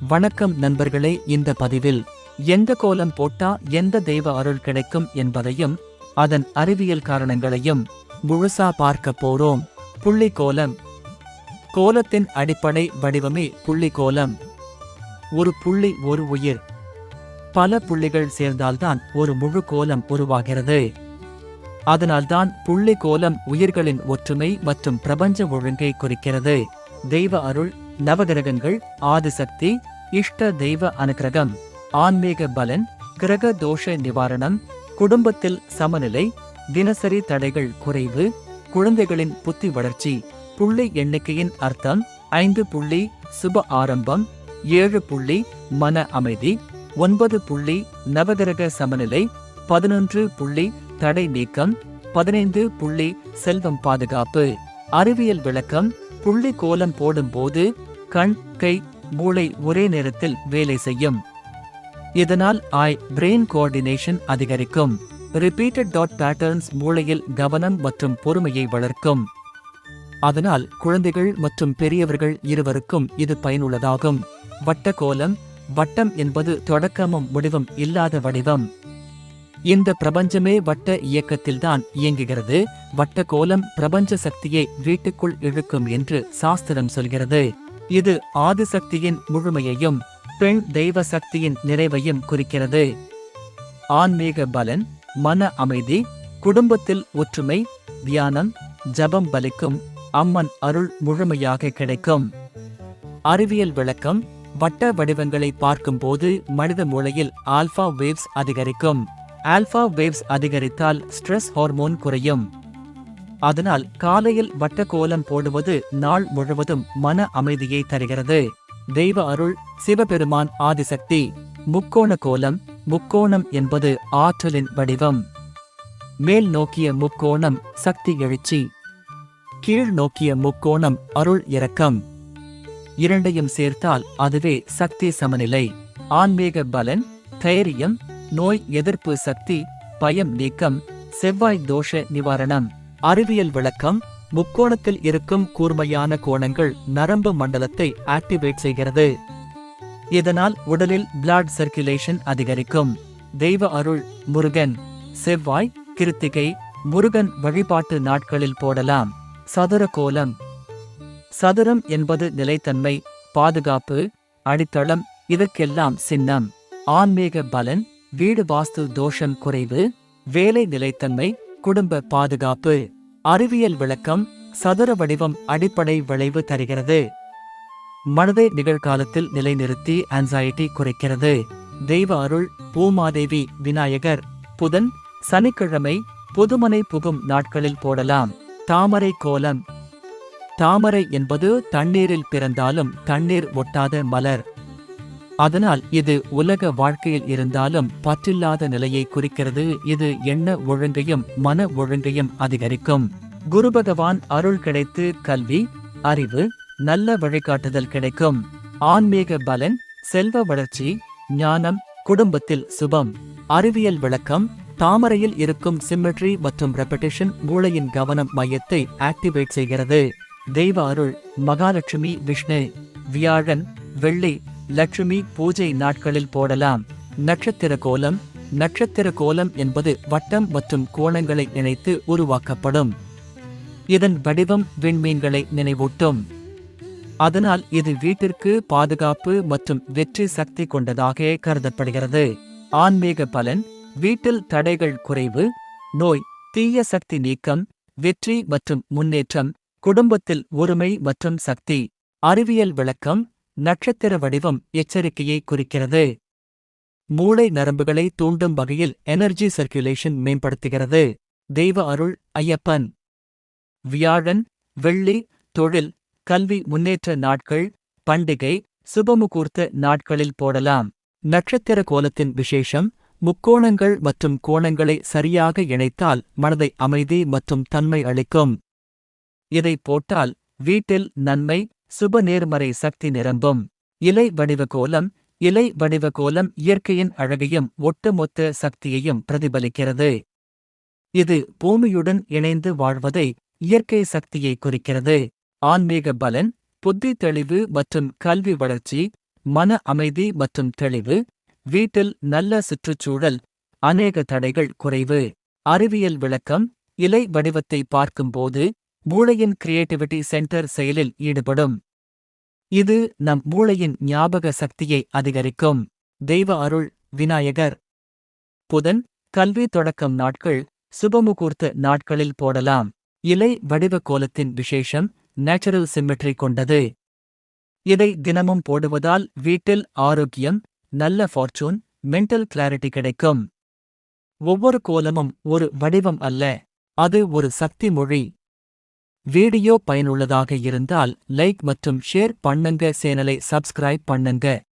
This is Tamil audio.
வணக்கம் நண்பர்களே, இந்த பதிவில் எந்த கோலம் போட்டா எந்த தெய்வ அருள் கிடைக்கும் என்பதையும் அதன் அறிவியல் காரணங்களையும் முழுசா பார்க்க போறோம். புள்ளி கோலம். கோலத்தின் அடிப்படை வடிவமே புள்ளி கோலம். ஒரு புள்ளி ஒரு உயிர். பல புள்ளிகள் சேர்ந்தால்தான் ஒரு முழு கோலம் உருவாகிறது. அதனால்தான் புள்ளி கோலம் உயிர்களின் ஒற்றுமை மற்றும் பிரபஞ்ச ஒழுங்கை குறிக்கிறது. தெய்வ அருள், நவகிரகங்கள், ஆதிசக்தி, இஷ்ட தெய்வ அனுகிரகம், ஆன்மீக பலன், கிரக தோஷ நிவாரணம், குடும்பத்தில் சமநிலை, தினசரி தடைகள் குறைவு, குழந்தைகளின் புத்தி வளர்ச்சி. புள்ளி எண்ணிக்கையின் அர்த்தம்: 5 புள்ளி சுப ஆரம்பம், 7 புள்ளி மன அமைதி, 9 புள்ளி நவகிரக சமநிலை, 11 புள்ளி தடை நீக்கம், 15 புள்ளி செல்வம் பாதுகாப்பு. அறிவியல் விளக்கம்: புள்ளி கோலம் போடும்போது கண், கை, மூளை ஒரே நேரத்தில் வேலை செய்யும். இதனால் பிரெயின் கோஆர்டினேஷன் அதிகரிக்கும். ரிப்பீட்டட் டாட் பேட்டர்ன்ஸ் மூளையில் கவனம் மற்றும் பொறுமையை வளர்க்கும். அதனால் குழந்தைகள் மற்றும் பெரியவர்கள் இருவருக்கும் இது பயனுள்ளதாகும். வட்ட கோலம். வட்டம் என்பது தொடக்கமும் முடிவும் இல்லாத வடிவம். இந்த பிரபஞ்சமே வட்ட இயக்கத்தில்தான் இயங்குகிறது. வட்ட கோலம் பிரபஞ்ச சக்தியை வீட்டுக்குள் இழுக்கும் என்று சாஸ்திரம் சொல்கிறது. இது ஆதிசக்தியின் முழுமையையும் பெண் தெய்வ சக்தியின் நிறைவையும் குறிக்கிறது. ஆன்மீக பலன், மன அமைதி, குடும்பத்தில் ஒற்றுமை, தியானம், ஜபம் பலிக்கும், அம்மன் அருள் முழுமையாக கிடைக்கும். அறிவியல் விளக்கம்: வட்ட வடிவங்களை பார்க்கும்போது மனித மூளையில் ஆல்பா வேவ்ஸ் அதிகரிக்கும். ஆல்பா வேவ்ஸ் அதிகரித்தால் ஸ்ட்ரெஸ் ஹார்மோன் குறையும். அதனால் காலையில் வட்ட கோலம் போடுவது நாள் முழுவதும் மன அமைதியை தருகிறது. தெய்வ அருள், சிவபெருமான், ஆதிசக்தி. முக்கோண கோலம். முக்கோணம் என்பது ஆற்றலின் வடிவம். மேல் நோக்கிய முக்கோணம் சக்தி எழுச்சி. கீழ் நோக்கிய முக்கோணம் அருள் இரக்கம். இரண்டையும் சேர்த்தால் அதுவே சக்தி சமநிலை. ஆன்மீக பலன், தைரியம், நோய் எதிர்ப்பு சக்தி, பயம் நீக்கம், செவ்வாய் தோஷ நிவாரணம். அறிவியல் விளக்கம்: முக்கோணத்தில் இருக்கும் கூர்மையான கோணங்கள் நரம்பு மண்டலத்தை ஆக்டிவேட் செய்கிறது. இதனால் உடலில் பிளட் சர்க்குலேஷன் அதிகரிக்கும். தெய்வ அருள், முருகன், செவ்வாய், கிருத்திகை, முருகன் வழிபாட்டு நாட்களில் போடலாம். சதுர கோலம். சதுரம் என்பது நிலைத்தன்மை, பாதுகாப்பு, அடித்தளம். இதற்கெல்லாம் சின்னம். ஆன்மீக பலன்: வீடு வாஸ்து தோஷம் குறைவு, வேலை நிலைத்தன்மை, குடும்ப பாதுகாப்பு. அறிவியல் விளக்கம்: சதுர வடிவம் அடிப்படை விளைவு தருகிறது. மனதை நிகழ்காலத்தில் நிலைநிறுத்தி ஆன்சைட்டி குறைக்கிறது. தெய்வ அருள்: பூமாதேவி, விநாயகர், புதன், சனிக்கிழமை, புதுமனை புகும் நாட்களில் போடலாம். தாமரை கோலம். தாமரை என்பது தண்ணீரில் பிறந்தாலும் தண்ணீர் ஒட்டாத மலர். அதனால் இது உலக வாழ்க்கையில் இருந்தாலும் பற்றில்லாத நிலையை குறிக்கிறது. இது எண்ண ஒழுங்கையும் மன ஒழுங்கையும் அதிகரிக்கும். குரு பகவான் அருள் கிடைத்து கல்வி, அறிவு, நல்ல வழிகாட்டுதல் கிடைக்கும். ஆன்மீக பலன், செல்வ வளர்ச்சி, ஞானம், குடும்பத்தில் சுபம். அறிவியல் விளக்கம்: தாமரையில் இருக்கும் சிம்மெட்ரி மற்றும் ரெப்படிஷன் மூளையின் கவனம் மையத்தை ஆக்டிவேட் செய்கிறது. தெய்வ அருள்: மகாலட்சுமி, விஷ்ணு. வியாழன், வெள்ளி, லட்சுமி பூஜை நாட்களில் போடலாம். நட்சத்திர கோலம். நட்சத்திர கோலம் என்பது வட்டம் மற்றும் கோணங்களை இணைத்து உருவாக்கப்படும். இதன் வடிவம் விண்மீன்களை நினைவூட்டும். அதனால் இது வீட்டிற்கு பாதுகாப்பு மற்றும் வெற்றி சக்தி கொண்டதாக கருதப்படுகிறது. ஆன்மீக பலன்: வீட்டில் தடைகள் குறைவு, நோய், தீய சக்தி நீக்கம், வெற்றி மற்றும் முன்னேற்றம், குடும்பத்தில் ஒருமை மற்றும் சக்தி. அறிவியல் விளக்கம்: நட்சத்திர வடிவம் எச்சரிக்கையை குறிக்கிறது. மூளை நரம்புகளை தூண்டும் வகையில் எனர்ஜி சர்க்குலேஷன் மேம்படுத்துகிறது. தெய்வ அருள், ஐயப்பன். வியாழன், வெள்ளி, தொழில், கல்வி முன்னேற்ற நாட்கள், பண்டிகை, சுபமுகூர்த்த நாட்களில் போடலாம். நட்சத்திர கோலத்தின் விசேஷம்: முக்கோணங்கள் மற்றும் கோணங்களை சரியாக இணைத்தால் மனதை அமைதி மற்றும் தன்மை அளிக்கும். இதை போட்டால் வீட்டில் நன்மை, சுப நேர்மறை சக்தி நிரம்பும். இலை வடிவ கோலம். இலை வடிவ கோலம் இயற்கையின் அழகையும் ஒட்டுமொத்த சக்தியையும் பிரதிபலிக்கிறது. இது பூமியுடன் இணைந்து வாழ்வதை, இயற்கை சக்தியை குறிக்கிறது. ஆன்மீக பலன், புத்தி தெளிவு மற்றும் கல்வி வளர்ச்சி, மன அமைதி மற்றும் தெளிவு, வீட்டில் நல்ல சுற்றுச்சூழல், அநேக தடைகள் குறைவு. அறிவியல் விளக்கம்: இலை வடிவத்தை பார்க்கும்போது மூளையின் கிரியேட்டிவிட்டி சென்டர் செயலில் ஈடுபடும். இது நம் மூளையின் ஞாபக சக்தியை அதிகரிக்கும். தெய்வ அருள்: விநாயகர். புதன், கல்வி தொடக்கம் நாட்கள், சுபமுகூர்த்த நாட்களில் போடலாம். இலை வடிவ கோலத்தின் விசேஷம்: நேச்சுரல் சிம்மெட்ரி கொண்டது. இதை தினமும் போடுவதால் வீட்டில் ஆரோக்கியம், நல்ல ஃபார்ச்சூன், மென்டல் கிளாரிட்டி கிடைக்கும். ஒவ்வொரு கோலமும் ஒரு வடிவம் அல்ல, அது ஒரு சக்தி மொழி. வீடியோ பயனுள்ளதாக இருந்தால் லைக் மற்றும் ஷேர் பண்ணுங்க. சேனலை சப்ஸ்கிரைப் பண்ணுங்க.